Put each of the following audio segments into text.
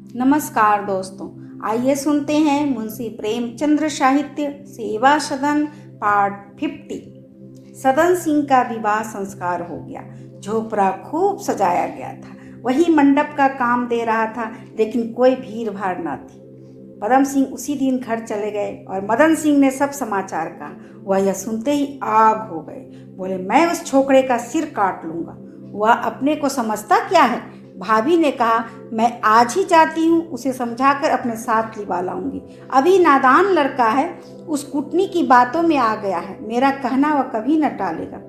नमस्कार दोस्तों, आइए सुनते हैं मुंशी प्रेमचंद्र साहित्य सेवा सदन पार्ट 50। सदन सिंह का विवाह संस्कार हो गया। झोपड़ा खूब सजाया गया था। वही मंडप का काम दे रहा था, लेकिन कोई भीड़ भाड़ न थी। पदम सिंह उसी दिन घर चले गए और मदन सिंह ने सब समाचार कहा। वह यह सुनते ही आग हो गए। बोले, मैं उस छोकरे का सिर काट लूंगा। वह अपने को समझता क्या है? भाभी ने कहा, मैं आज ही जाती हूँ, उसे समझाकर अपने साथ लिवा लाऊंगी। अभी नादान लड़का है, उस कुटनी की बातों में आ गया है। मेरा कहना वह कभी न टालेगा।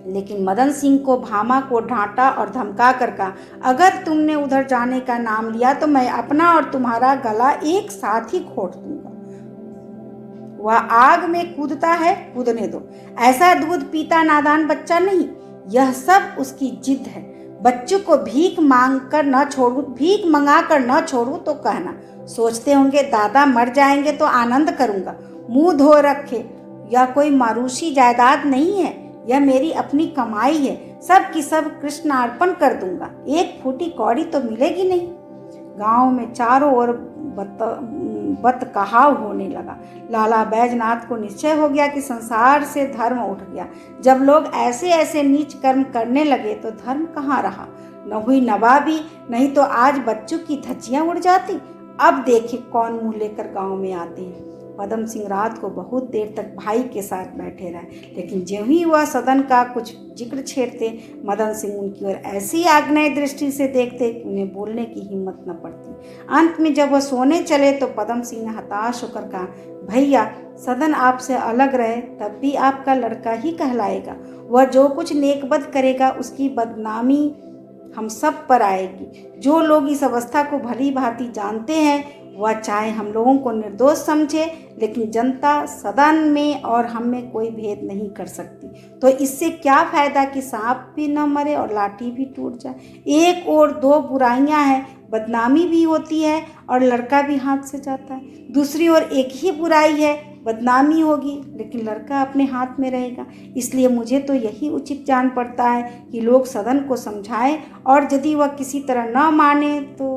लेकिन मदन सिंह को भामा को डांटा और धमका कर कहा, अगर तुमने उधर जाने का नाम लिया तो मैं अपना और तुम्हारा गला एक साथ ही घोट दूंगा। वह आग में कूदता है, कूदने दो। ऐसा दूध पीता नादान बच्चा नहीं। यह सब उसकी जिद है। बच्चों को भीख मंगा कर न छोड़ू तो कहना। सोचते होंगे दादा मर जाएंगे तो आनंद करूंगा। मुंह धो रखे। यह कोई मारूसी जायदाद नहीं है, यह मेरी अपनी कमाई है। सब की सब कृष्णार्पण कर दूंगा। एक फूटी कौड़ी तो मिलेगी नहीं। गांव में चारों ओर बतकहाव होने लगा। लाला बैजनाथ को निश्चय हो गया कि संसार से धर्म उठ गया। जब लोग ऐसे ऐसे नीच कर्म करने लगे तो धर्म कहाँ रहा। न हुई नवाबी, नहीं तो आज बच्चों की धज्जियां उड़ जाती। अब देखे कौन मुंह लेकर गांव में आते हैं। पदम सिंह रात को बहुत देर तक भाई के साथ बैठे रहे, लेकिन ज्यों ही वह सदन का कुछ जिक्र छेड़ते, मदन सिंह उनकी ओर ऐसी आग्नेय दृष्टि से देखते कि उन्हें बोलने की हिम्मत न पड़ती। अंत में जब वह सोने चले तो पदम सिंह ने हताश होकर कहा, भैया, सदन आपसे अलग रहे तब भी आपका लड़का ही कहलाएगा। वह जो कुछ नेकबद करेगा उसकी बदनामी हम सब पर आएगी। जो लोग इस अवस्था को भली भांति जानते हैं, वह चाहे हम लोगों को निर्दोष समझे, लेकिन जनता सदन में और हम में कोई भेद नहीं कर सकती। तो इससे क्या फायदा कि सांप भी न मरे और लाठी भी टूट जाए। एक और दो बुराइयां हैं, बदनामी भी होती है और लड़का भी हाथ से जाता है। दूसरी ओर एक ही बुराई है, बदनामी होगी लेकिन लड़का अपने हाथ में रहेगा। इसलिए मुझे तो यही उचित जान पड़ता है कि लोग सदन को समझाएं, और यदि वह किसी तरह न माने तो।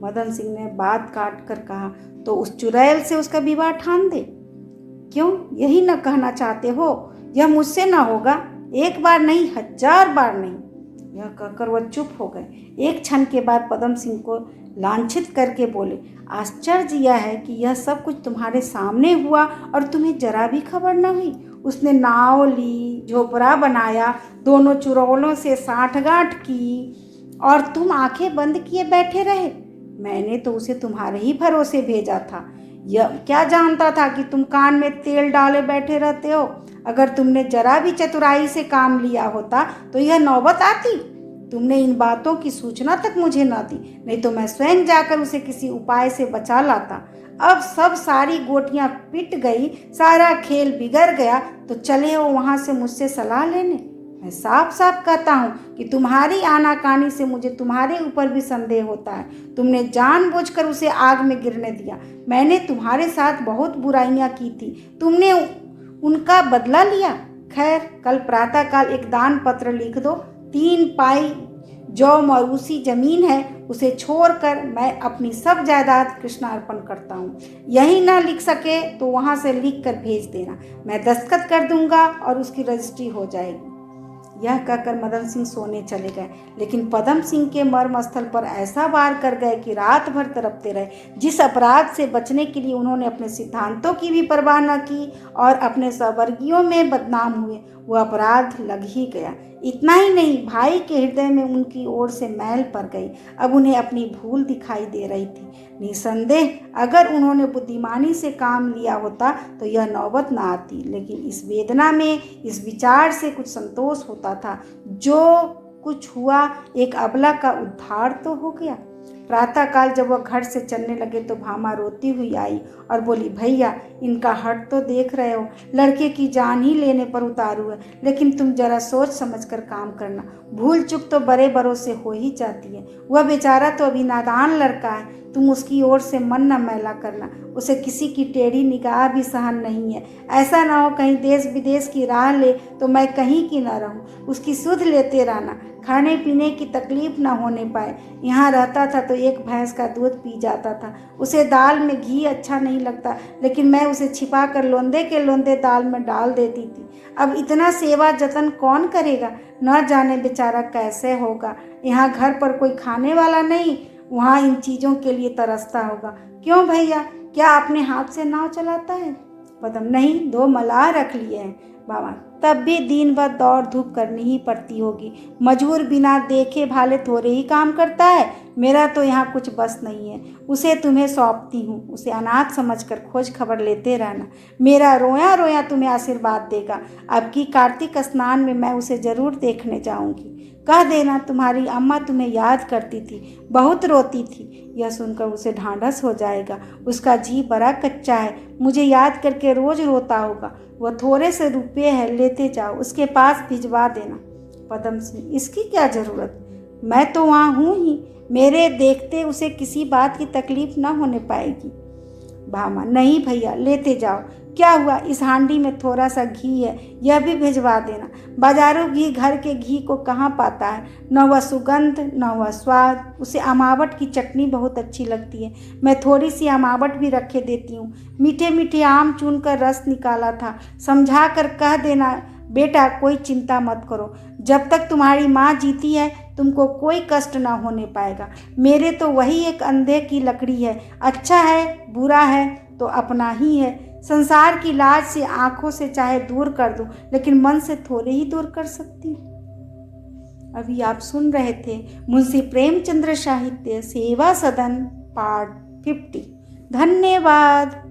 मदन सिंह ने बात काट कर कहा, तो उस चुड़ैल से उसका विवाह ठान दे। क्यों, यही न कहना चाहते हो? यह मुझसे न होगा। एक बार नहीं, 1000 बार नहीं। यह कहकर वह चुप हो गए। एक क्षण के बाद पदम सिंह को लांछित करके बोले, आश्चर्य यह है कि यह सब कुछ तुम्हारे सामने हुआ और तुम्हें जरा भी खबर न हुई। उसने नाव ली, झोपड़ा बनाया, दोनों चुड़ैलों से साठगांठ की और तुम आंखें बंद किए बैठे रहे। मैंने तो उसे तुम्हारे ही भरोसे भेजा था। यह क्या जानता था कि तुम कान में तेल डाले बैठे रहते हो। अगर तुमने जरा भी चतुराई से काम लिया होता तो यह नौबत आती। तुमने इन बातों की सूचना तक मुझे न दी, नहीं तो मैं स्वयं जाकर उसे किसी उपाय से बचा लाता। अब सब सारी गोटियां पिट गई, सारा खेल बिगड़ गया, तो चले हो वहां से मुझसे सलाह लेने। मैं साफ साफ कहता हूँ कि तुम्हारी आनाकानी से मुझे तुम्हारे ऊपर भी संदेह होता है। तुमने जानबूझकर उसे आग में गिरने दिया। मैंने तुम्हारे साथ बहुत बुराइयां की थी, तुमने उनका बदला लिया। खैर, कल प्रातःकाल एक दान पत्र लिख दो। 3 पाई जो मौरूसी जमीन है उसे छोड़कर मैं अपनी सब जायदाद कृष्णार्पण करता हूँ। यही ना लिख सके तो वहाँ से लिख कर भेज देना, मैं दस्तखत कर दूंगा और उसकी रजिस्ट्री हो जाएगी। यह कहकर मदन सिंह सोने चले गए, लेकिन पदम सिंह के मर्म स्थल पर ऐसा वार कर गए कि रात भर तड़पते रहे। जिस अपराध से बचने के लिए उन्होंने अपने सिद्धांतों की भी परवाह न की और अपने सहवर्गियों में बदनाम हुए, वह अपराध लग ही गया। इतना ही नहीं, भाई के हृदय में उनकी ओर से मैल पड़ गई। अब उन्हें अपनी भूल दिखाई दे रही थी। निसंदेह अगर उन्होंने बुद्धिमानी से काम लिया होता तो यह नौबत न आती, लेकिन इस वेदना में, इस विचार से कुछ संतोष होता था। जो कुछ हुआ, एक अबला का उद्धार तो हो गया। प्रातःकाल जब वह घर से चलने लगे तो भामा रोती हुई आई और बोली, भैया, इनका हट तो देख रहे हो, लड़के की जान ही लेने पर उतारू है, लेकिन तुम जरा सोच समझ कर काम करना। भूल चूक तो बड़े बड़ों से हो ही जाती है। वह बेचारा तो अभी नादान लड़का है, तुम उसकी ओर से मन न मैला करना। उसे किसी की टेढ़ी निगाह भी सहन नहीं है। ऐसा ना हो कहीं देश विदेश की राह ले तो मैं कहीं की न रहूं। उसकी सुध लेते रहना, खाने पीने की तकलीफ ना होने पाए। यहाँ रहता था तो एक भैंस का दूध पी जाता था। उसे दाल में घी अच्छा नहीं लगता, लेकिन मैं उसे छिपा कर लोंदे के लोंदे दाल में डाल देती थी। अब इतना सेवा जतन कौन करेगा, न जाने बेचारा कैसे होगा। यहाँ घर पर कोई खाने वाला नहीं, वहाँ इन चीज़ों के लिए तरसता होगा। क्यों भैया, क्या अपने हाथ से नाव चलाता है? पदम, नहीं, 2 मलाह रख लिए हैं बाबा, तब भी दिन भर दौड़ धूप करनी ही पड़ती होगी। मजबूर बिना देखे भाले थोड़े ही काम करता है। मेरा तो यहाँ कुछ बस नहीं है। उसे तुम्हें सौंपती हूँ। उसे अनाथ समझकर खोज खबर लेते रहना। मेरा रोया रोया तुम्हें आशीर्वाद देगा। अब की कार्तिक स्नान में मैं उसे जरूर देखने जाऊँगी। कह देना तुम्हारी अम्मा तुम्हें याद करती थी, बहुत रोती थी। यह सुनकर उसे ढांढस हो जाएगा। उसका जी बड़ा कच्चा है, मुझे याद करके रोज रोता होगा। वह थोड़े से रुपये है, लेते जाओ, उसके पास भिजवा देना। पदम सिंह, इसकी क्या ज़रूरत, मैं तो वहाँ हूँ ही। मेरे देखते उसे किसी बात की तकलीफ न होने पाएगी। भामा, नहीं भैया, लेते जाओ। क्या हुआ, इस हांडी में थोड़ा सा घी है, यह भी भिजवा देना। बाजारू घी घर के घी को कहाँ पाता है, न वह सुगंध न वह स्वाद। उसे अमावट की चटनी बहुत अच्छी लगती है, मैं थोड़ी सी अमावट भी रखे देती हूँ। मीठे मीठे आम चुन कर रस निकाला था, समझा कर कह देना बेटा कोई चिंता मत करो। जब तक तुम्हारी माँ जीती है तुमको कोई कष्ट ना होने पाएगा। मेरे तो वही एक अंधे की लकड़ी है, अच्छा है बुरा है तो अपना ही है। संसार की लाज से आंखों से चाहे दूर कर दूं, लेकिन मन से थोड़े ही दूर कर सकती हूँ। अभी आप सुन रहे थे मुंशी प्रेमचंद्र साहित्य सेवा सदन पार्ट 50। धन्यवाद।